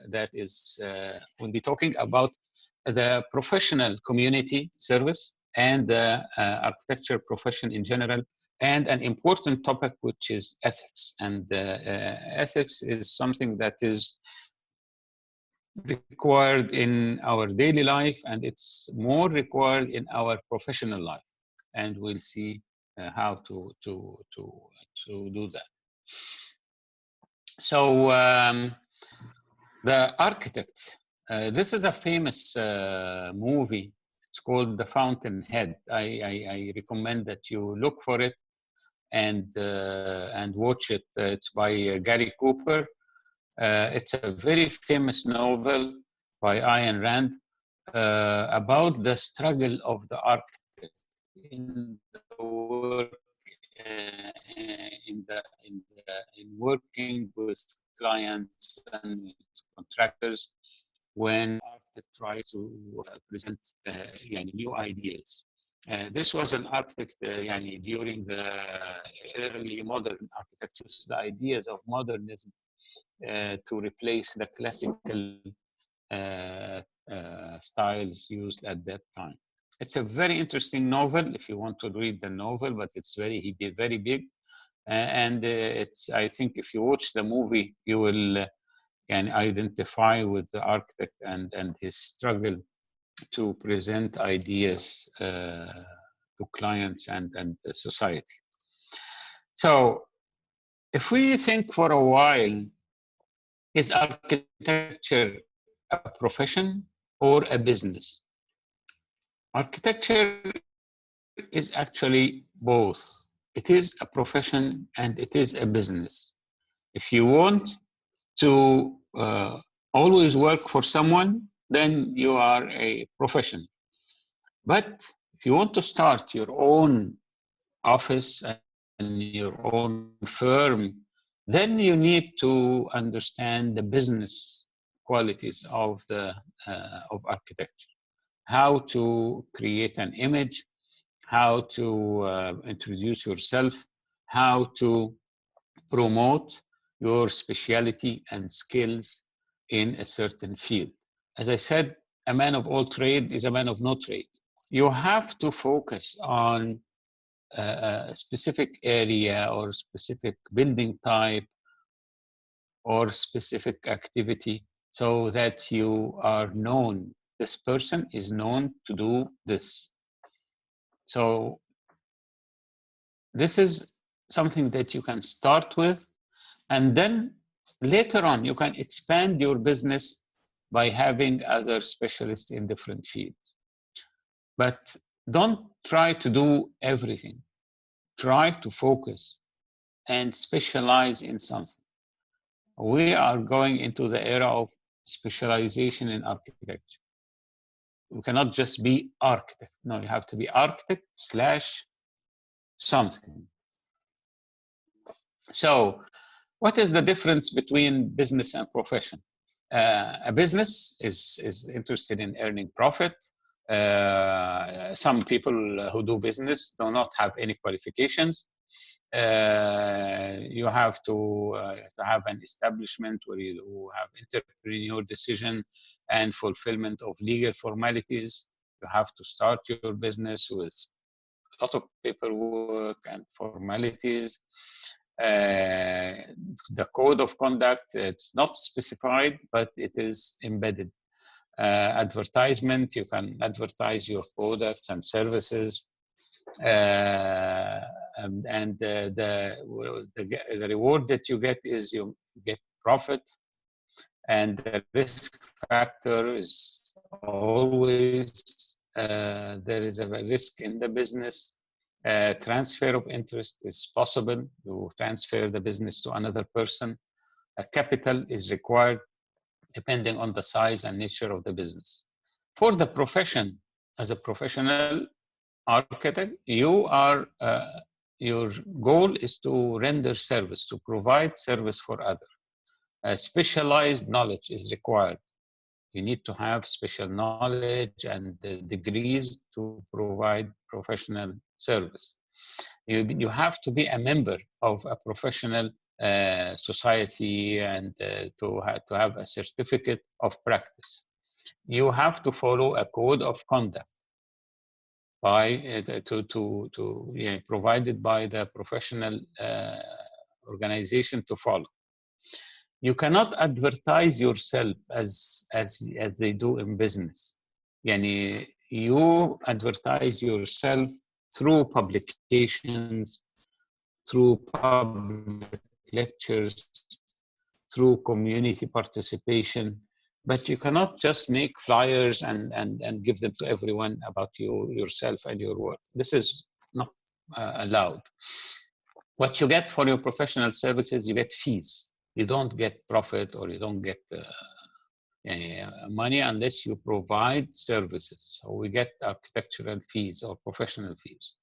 that is, we'll be talking about the professional community service and the architecture profession in general, and an important topic, which is ethics. And ethics is something that is required in our daily life, and it's more required in our professional life. And we'll see how to do that. So the Architect. This is a famous movie. It's called The Fountainhead. I recommend that you look for it and watch it. It's by Gary Cooper. It's a very famous novel by Ayn Rand about the struggle of the architect in the work, in working with clients and with contractors when architect tries to present new ideas. This was an architect during the early modern architecture, the ideas of modernism to replace the classical styles used at that time. It's a very interesting novel if you want to read the novel, but it's very big. And I think if you watch the movie, you will identify with the architect and his struggle to present ideas to clients and the society. So if we think for a while, is architecture a profession or a business? Architecture is actually both. It is a profession and it is a business. If you want to always work for someone, then you are a profession. But if you want to start your own office and your own firm, then you need to understand the business qualities of architecture. How to create an image, how to introduce yourself, how to promote your specialty and skills in a certain field. As I said, a man of all trade is a man of no trade. You have to focus on a specific area or specific building type or specific activity so that you are known. This person is known to do this. So this is something that you can start with, and then later on you can expand your business by having other specialists in different fields. But don't try to do everything. Try to focus and specialize in something. We are going into the era of specialization in architecture. You cannot just be architect. No, you have to be architect / something. So what is the difference between business and profession? A business is interested in earning profit. Some people who do business do not have any qualifications. You have to have an establishment where you have entrepreneurial decision and fulfillment of legal formalities. You have to start your business with a lot of paperwork and formalities. The code of conduct, it's not specified, but it is embedded. Advertisement, you can advertise your products and services. And the reward that you get is you get profit, and the risk factor is always there is a risk in the business. Transfer of interest is possible. You transfer the business to another person. A capital is required depending on the size and nature of the business. For the profession, as a professional architect, you are your goal is to render service, to provide service for others. Specialized knowledge is required. You need to have special knowledge and degrees to provide professional service. You have to be a member of a professional society and to have a certificate of practice. You have to follow a code of conduct by provided by the professional organization to follow. You cannot advertise yourself as they do in business. Yani, you advertise yourself through publications, through public lectures, through community participation, but you cannot just make flyers and give them to everyone about yourself and your work. This is not allowed. What you get for your professional services, you get fees. You don't get profit, or you don't get money unless you provide services. So we get architectural fees or professional fees.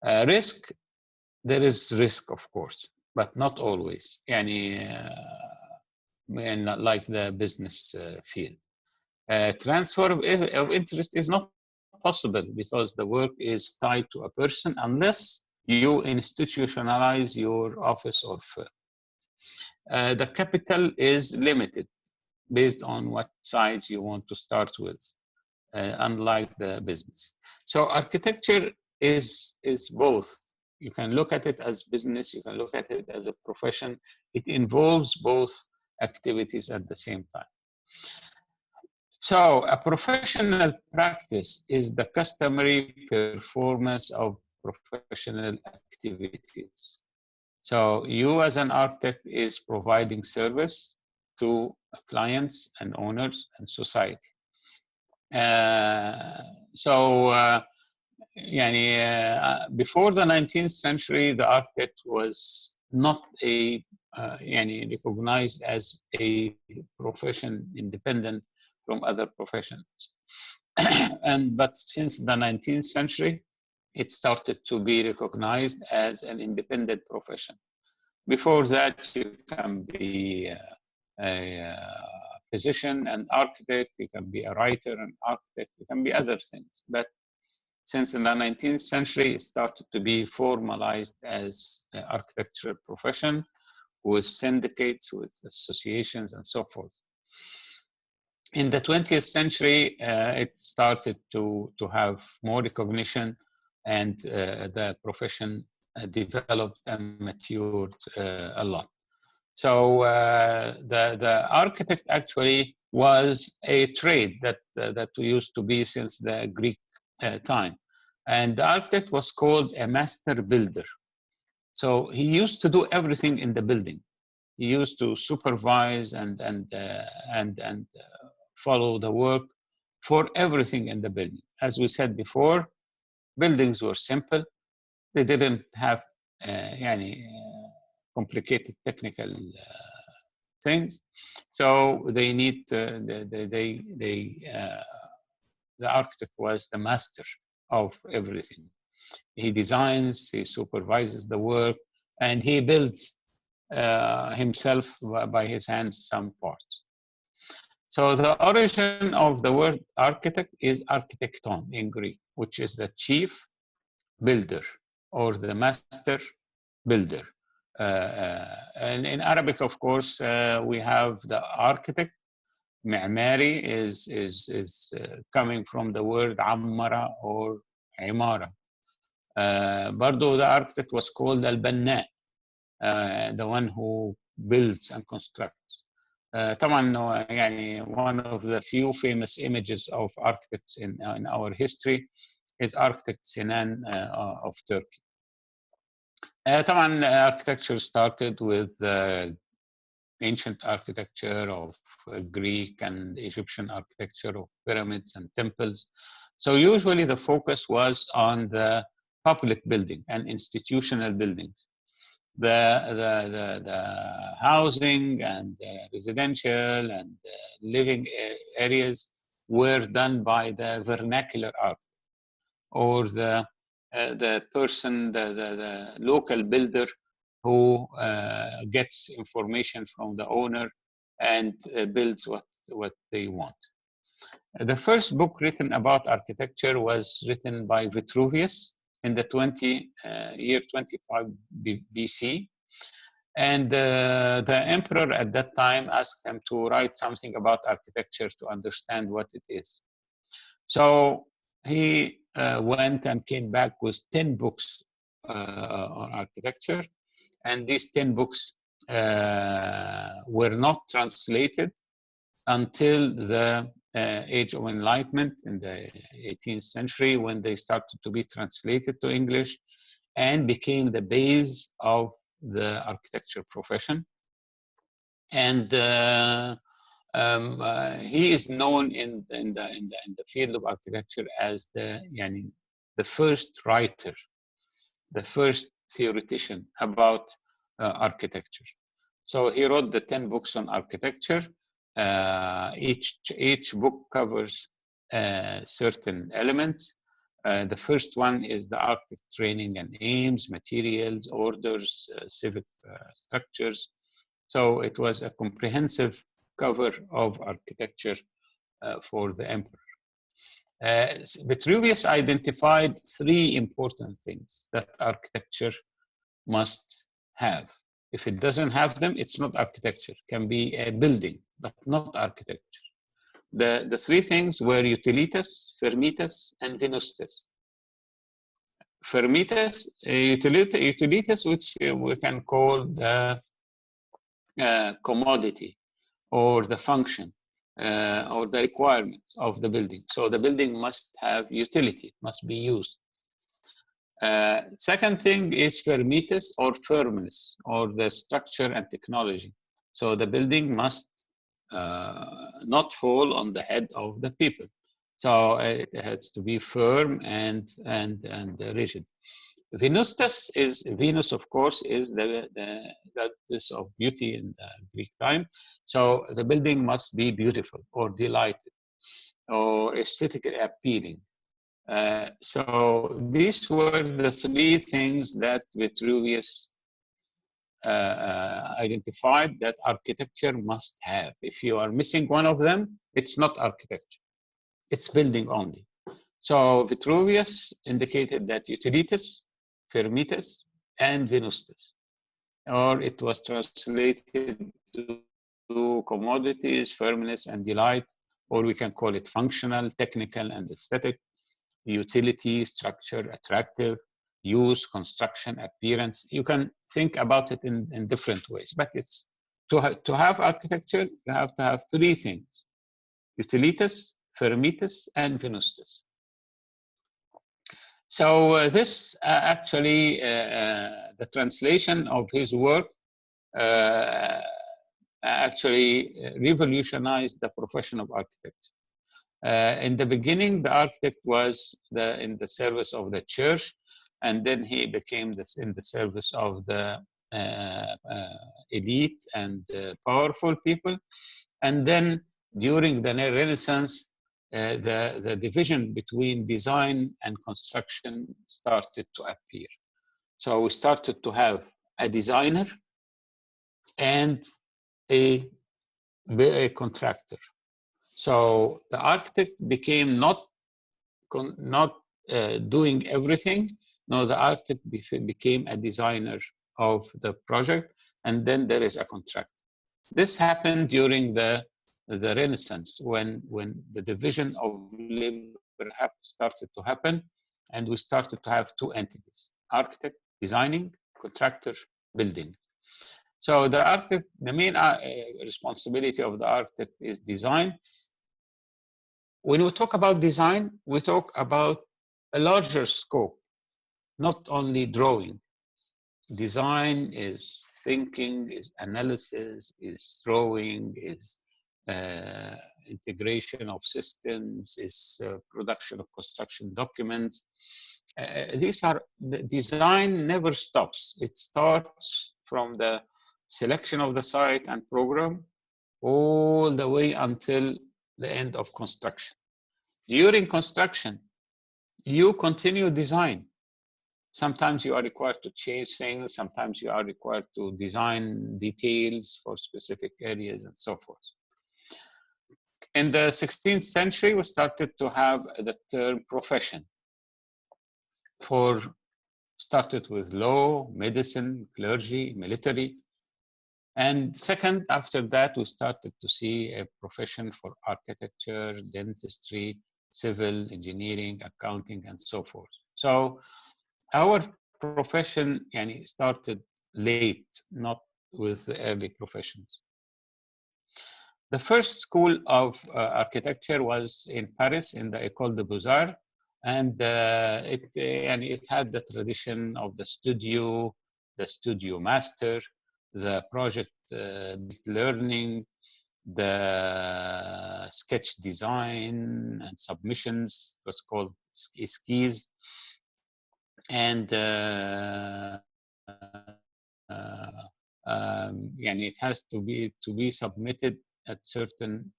Risk, there is risk, of course, but not always. And not like the business field. Transfer of interest is not possible because the work is tied to a person unless you institutionalize your office or firm. The capital is limited based on what size you want to start with, unlike the business. So architecture is both. You can look at it as business, you can look at it as a profession. It involves both activities at the same time. So a professional practice is the customary performance of professional activities. So you as an architect is providing service to clients and owners and society. Before the 19th century, the architect was not recognized as a profession independent from other professions. But since the 19th century, it started to be recognized as an independent profession. Before that, you can be a physician and architect, you can be a writer and architect, you can be other things. But since in the 19th century, it started to be formalized as an architectural profession with syndicates, with associations, and so forth. In the 20th century, it started to have more recognition, and the profession developed and matured a lot. So the architect actually was a trade that used to be since the Greek time. And the architect was called a master builder. So he used to do everything in the building. He used to supervise and follow the work for everything in the building. As we said before, buildings were simple. They didn't have complicated technical things. So they need the architect was the master of everything. He designs, he supervises the work, and he builds himself by his hands some parts. So the origin of the word architect is architekton in Greek, which is the chief builder or the master builder. And in Arabic, of course, we have the architect. Mi'mari is coming from the word ammara or imara. Bardo, the architect, was called al-banna, the one who builds and constructs. طبعا one of the few famous images of architects in our history is architect Sinan of Turkey. طبعا architecture started with ancient architecture of Greek and Egyptian architecture of pyramids and temples. So usually the focus was on the public building and institutional buildings. The housing and residential and living areas were done by the vernacular art, or the person, the local builder who gets information from the owner and builds what they want. The first book written about architecture was written by Vitruvius in the year 25 BC. And the emperor at that time asked him to write something about architecture to understand what it is. So he went and came back with 10 books on architecture. And these 10 books were not translated until the Age of Enlightenment in the 18th century, when they started to be translated to English and became the base of the architecture profession. And he is known in the field of architecture as the first writer, the first theoretician about architecture. So he wrote the 10 books on architecture. Each book covers certain elements. The first one is the architect training and aims, materials, orders, civic structures. So it was a comprehensive cover of architecture for the emperor. Vitruvius identified 3 important things that architecture must have. If it doesn't have them, it's not architecture. It can be a building, but not architecture. The 3 things were utilitas, firmitas, and venustas. Firmitas, utilitas, which we can call the commodity or the function or the requirements of the building. So the building must have utility, it must be used. Second thing is firmitas or firmness, or the structure and technology. So the building must not fall on the head of the people. So it has to be firm and rigid. Venustas is, Venus of course is the goddess of beauty in the Greek time. So the building must be beautiful or delighted or aesthetically appealing. So these were the 3 things that Vitruvius identified that architecture must have. If you are missing one of them, it's not architecture, it's building only. So Vitruvius indicated that utilitas, firmitas, and venustas, or it was translated to commodities, firmness, and delight, or we can call it functional, technical, and aesthetic, utility, structure, attractive, use, construction, appearance. You can think about it in different ways, but it's to have architecture, you have to have 3 things: utilitas, firmitas, and venustas. So this actually, the translation of his work actually revolutionized the profession of architecture. In the beginning, the architect was in the service of the church, and then he became in the service of the elite and powerful people. And then during the Renaissance, the division between design and construction started to appear. So we started to have a designer and a contractor. So the architect became not doing everything. No, the architect became a designer of the project, and then there is a contractor. This happened during the Renaissance, when the division of labor started to happen, and we started to have 2 entities: architect designing, contractor building. So the architect, the main responsibility of the architect is design. When we talk about design, we talk about a larger scope, not only drawing. Design is thinking, is analysis, is drawing, is integration of systems, is production of construction documents. These are, the design never stops. It starts from the selection of the site and program all the way until the end of construction. During construction, you continue design. Sometimes you are required to change things, sometimes you are required to design details for specific areas and so forth. In the 16th century, we started to have the term profession. Started with law, medicine, clergy, military, And second, after that, we started to see a profession for architecture, dentistry, civil engineering, accounting, and so forth. So our profession started late, not with the early professions. The first school of architecture was in Paris in the École des Beaux-Arts, and it had the tradition of the studio master, the project learning, the sketch design and submissions. It was called skis, and it has to be submitted at certain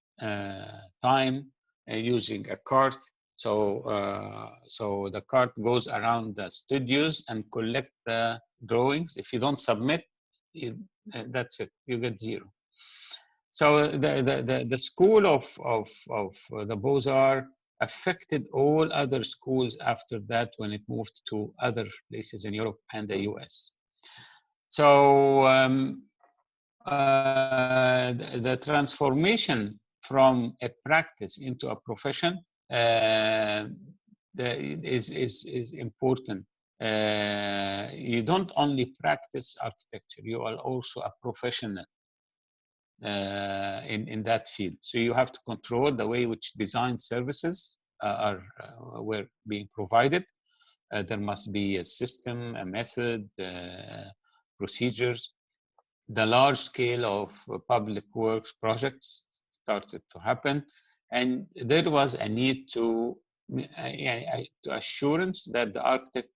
time using a cart. So the cart goes around the studios and collect the drawings. If you don't submit, that's it. You get zero. So the school of the Beaux-Arts affected all other schools after that when it moved to other places in Europe and the US. So the transformation from a practice into a profession is important. You don't only practice architecture, you are also a professional in that field. So you have to control the way which design services were being provided. There must be a system, a method, procedures. The large scale of public works projects started to happen, and there was a need to assurance that the architect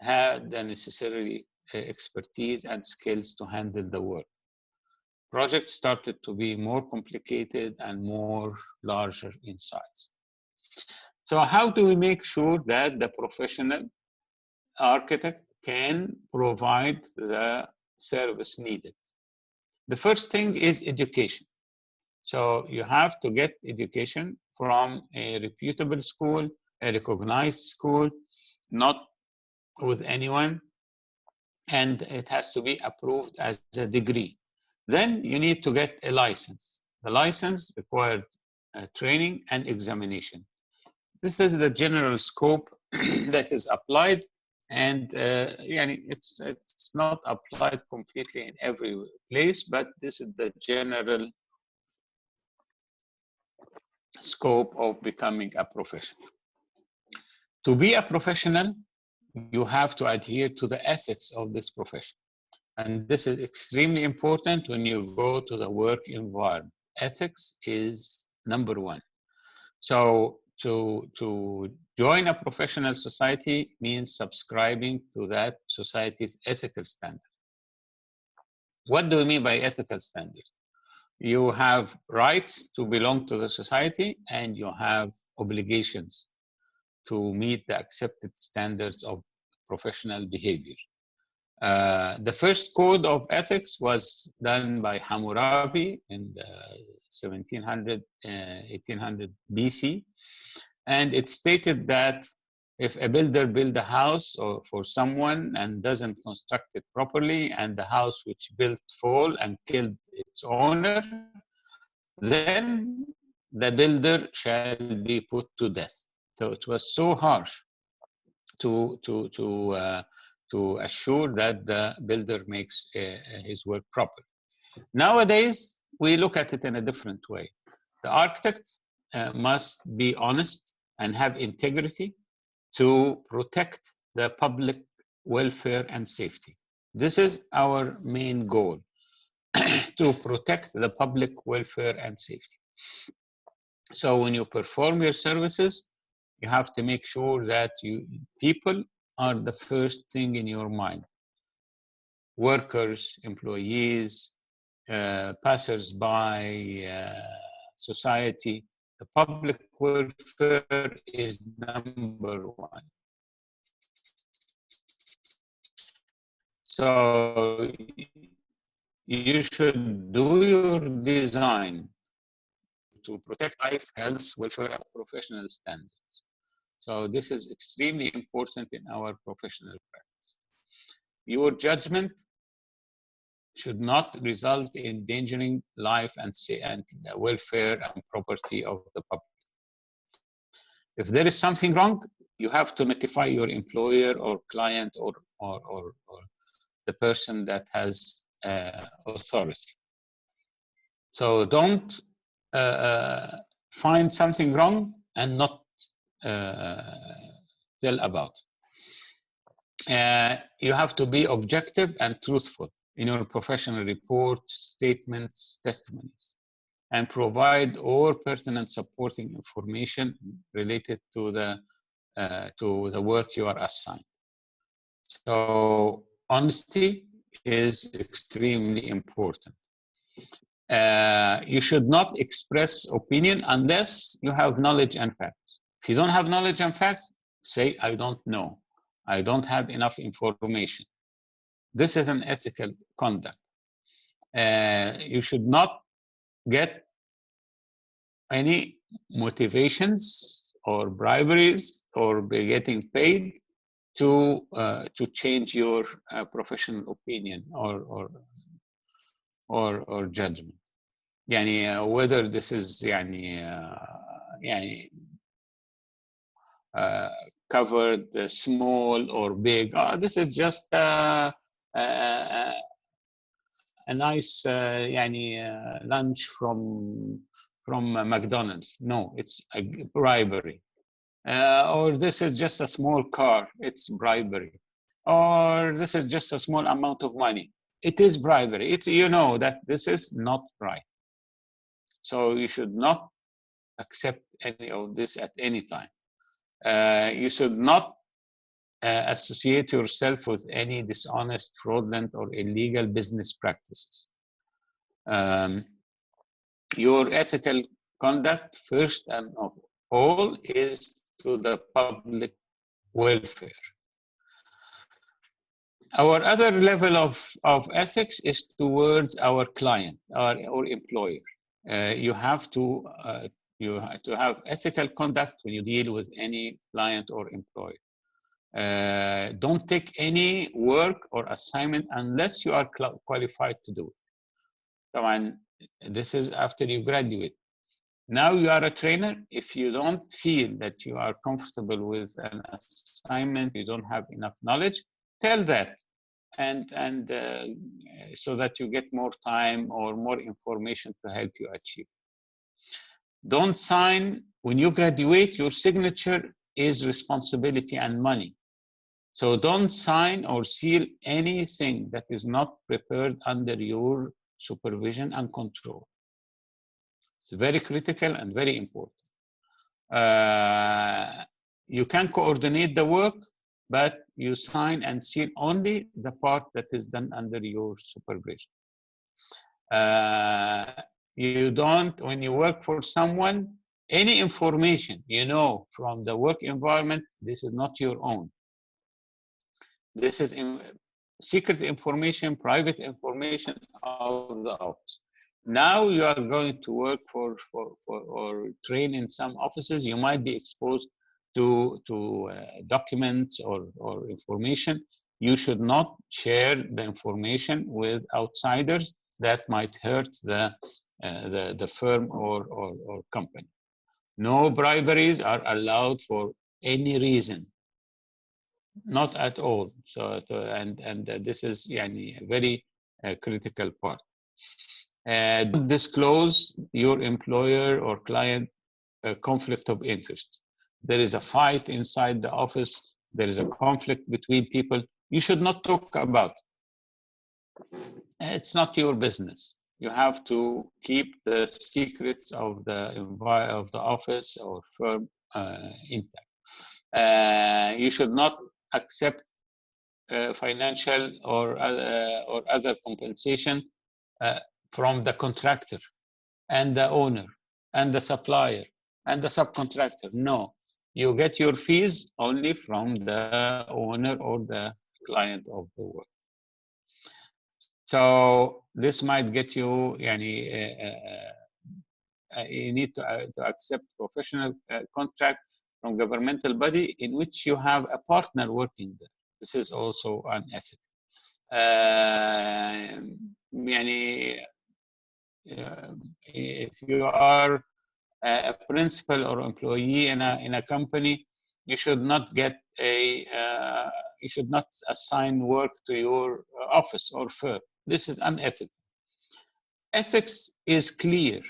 had the necessary expertise and skills to handle the work. Projects started to be more complicated and more larger in size. So how do we make sure that the professional architect can provide the service needed? The first thing is education. So you have to get education from a reputable school, a recognized school, not with anyone, and it has to be approved as a degree. Then you need to get a license. The license required training and examination. This is the general scope that is applied, and it's not applied completely in every place, but this is the general scope of becoming a professional. To be a professional, you have to adhere to the ethics of this profession. And this is extremely important when you go to the work environment. Ethics is number one. So to join a professional society means subscribing to that society's ethical standards. What do we mean by ethical standards? You have rights to belong to the society, and you have obligations to meet the accepted standards of professional behavior. The first code of ethics was done by Hammurabi in the 1800 BC. And it stated that if a builder builds a house for someone and doesn't construct it properly, and the house which built fall and killed its owner, then the builder shall be put to death. So it was so harsh to assure that the builder makes his work proper. Nowadays, we look at it in a different way. The architect must be honest and have integrity to protect the public welfare and safety. This is our main goal, to protect the public welfare and safety. So when you perform your services, you have to make sure that people are the first thing in your mind. Workers, employees, passers-by, society. The public welfare is number one. So you should do your design to protect life, health, welfare, and professional standards. So this is extremely important in our professional practice. Your judgment should not result in endangering life and the welfare and property of the public. If there is something wrong, you have to notify your employer or client or the person that has authority. So don't find something wrong and not tell about. You have to be objective and truthful in your professional reports, statements, testimonies, and provide all pertinent supporting information related to the work you are assigned. So honesty is extremely important. You should not express opinion unless you have knowledge and facts. If you don't have knowledge and facts, say, I don't know. I don't have enough information. This is an ethical conduct. You should not get any motivations or briberies or be getting paid to change your professional opinion or judgment. يعني whether this is يعني covered small or big. This is just a nice lunch from McDonald's. No, it's a bribery. Or this is just a small car. It's bribery. Or this is just a small amount of money. It is bribery. It's, you know that this is not right. So you should not accept any of this at any time. You should not associate yourself with any dishonest, fraudulent, or illegal business practices. Your ethical conduct, first and of all, is to the public welfare. Our other level of ethics is towards our client or employer. You have to have ethical conduct when you deal with any client or employer. Don't take any work or assignment unless you are qualified to do it. So, this is after you graduate. Now you are a trainer. If you don't feel that you are comfortable with an assignment, you don't have enough knowledge, tell that, and so that you get more time or more information to help you achieve. Don't sign when you graduate. Your signature is responsibility and money. So don't sign or seal anything that is not prepared under your supervision and control. It's very critical and very important. You can coordinate the work, but you sign and seal only the part that is done under your supervision. You don't, when you work for someone, any information you know from the work environment, this is not your own. This is secret information, private information of the office. Now you are going to work for or train in some offices. You might be exposed to documents or information. You should not share the information with outsiders that might hurt the firm or company. No briberies are allowed for any reason. Not at all. So and this is a very critical part. Don't disclose your employer or client conflict of interest. There is a fight inside the office. There is a conflict between people. You should not talk about it. It's not your business. You have to keep the secrets of the office or firm intact. You should not accept financial or other compensation from the contractor and the owner and the supplier and the subcontractor. No, you get your fees only from the owner or the client of the work. So this might get you, you need to accept professional contract from governmental body in which you have a partner working there. This is also unethical. if you are a principal or employee in a company, you should not get you should not assign work to your office or firm. This is unethical. Ethics is clear,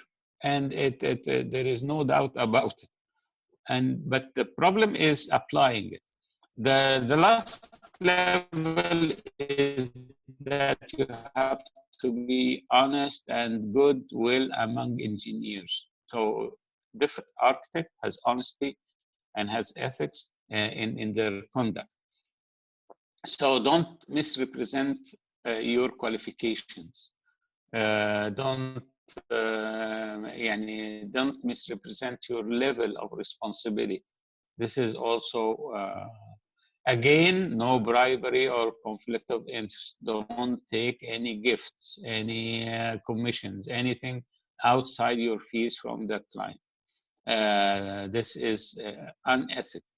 and there is no doubt about it. But the problem is applying it. The last level is that you have to be honest and goodwill among engineers. So different architect has honesty and has ethics in their conduct. So don't misrepresent your qualifications. Don't don't misrepresent your level of responsibility. This is also again, no bribery or conflict of interest. Don't take any gifts, any commissions, anything outside your fees from the client. This is unethical.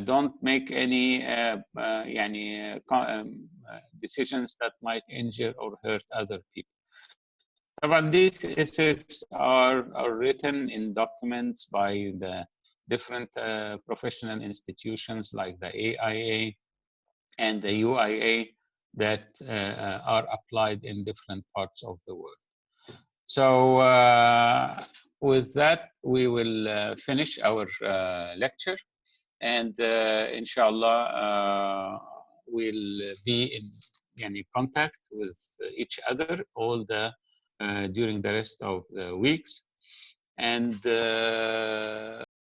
Don't make any decisions that might injure or hurt other people. But these ethics are written in documents by the different professional institutions like the AIA and the UIA that are applied in different parts of the world. So with that, we will finish our lecture, and inshallah we'll be in contact with each other all the during the rest of the weeks, and